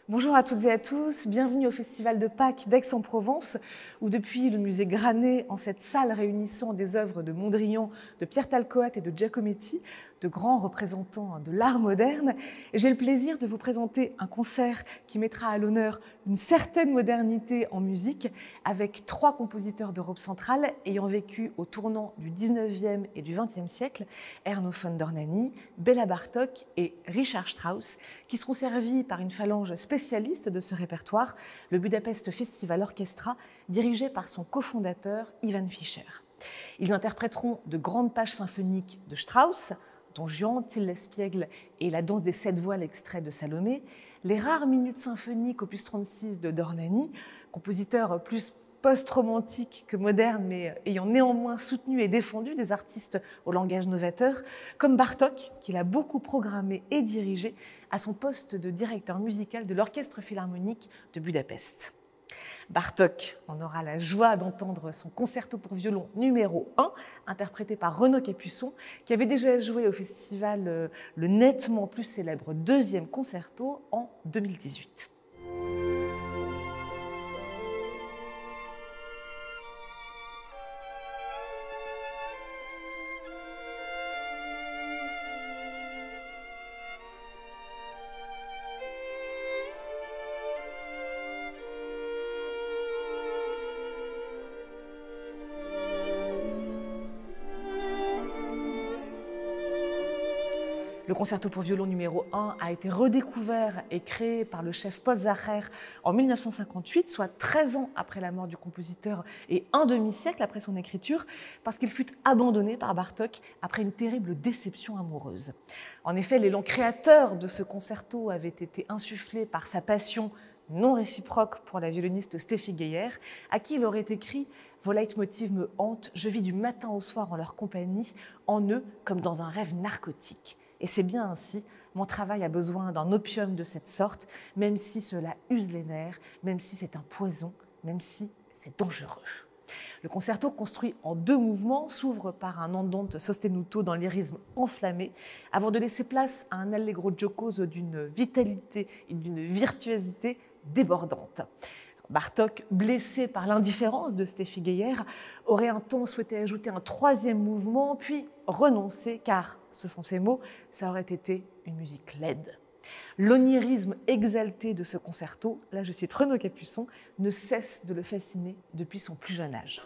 Bonjour à toutes et à tous, bienvenue au Festival de Pâques d'Aix-en-Provence, où depuis le musée Granet, en cette salle réunissant des œuvres de Mondrian, de Pierre Talcoat et de Giacometti, de grands représentants de l'art moderne, j'ai le plaisir de vous présenter un concert qui mettra à l'honneur une certaine modernité en musique, avec 3 compositeurs d'Europe centrale ayant vécu au tournant du 19e et du 20e siècle, Erno von Dohnanyi, Béla Bartók et Richard Strauss, qui seront servis par une phalange spécialiste de ce répertoire, le Budapest Festival Orchestra, dirigé par son cofondateur Ivan Fischer. Ils interpréteront de grandes pages symphoniques de Strauss, Don Juan, Till l'Espiègle et la danse des 7 voiles extrait de Salomé, les rares minutes symphoniques opus 36 de Dohnanyi, compositeur plus post-romantique que moderne, mais ayant néanmoins soutenu et défendu des artistes au langage novateur, comme Bartók, qu'il a beaucoup programmé et dirigé à son poste de directeur musical de l'Orchestre philharmonique de Budapest. Bartók, on aura la joie d'entendre son concerto pour violon numéro 1, interprété par Renaud Capuçon, qui avait déjà joué au festival le nettement plus célèbre 2e concerto en 2018. Le concerto pour violon numéro 1 a été redécouvert et créé par le chef Paul Zacher en 1958, soit 13 ans après la mort du compositeur et un demi-siècle après son écriture, parce qu'il fut abandonné par Bartók après une terrible déception amoureuse. En effet, l'élan créateur de ce concerto avait été insufflé par sa passion non réciproque pour la violoniste Steffi Geyer, à qui il aurait écrit « Vos leitmotivs me hantent, je vis du matin au soir en leur compagnie, en eux comme dans un rêve narcotique. Et c'est bien ainsi, mon travail a besoin d'un opium de cette sorte, même si cela use les nerfs, même si c'est un poison, même si c'est dangereux. » Le concerto, construit en 2 mouvements, s'ouvre par un andante sostenuto dans lyrisme enflammé, avant de laisser place à un allegro giocoso d'une vitalité et d'une virtuosité débordante. Bartók, blessé par l'indifférence de Steffi Geyer, aurait un temps souhaité ajouter un 3e mouvement, puis renoncer, car, ce sont ses mots, ça aurait été une musique laide. L'onirisme exalté de ce concerto, là je cite Renaud Capuçon, ne cesse de le fasciner depuis son plus jeune âge.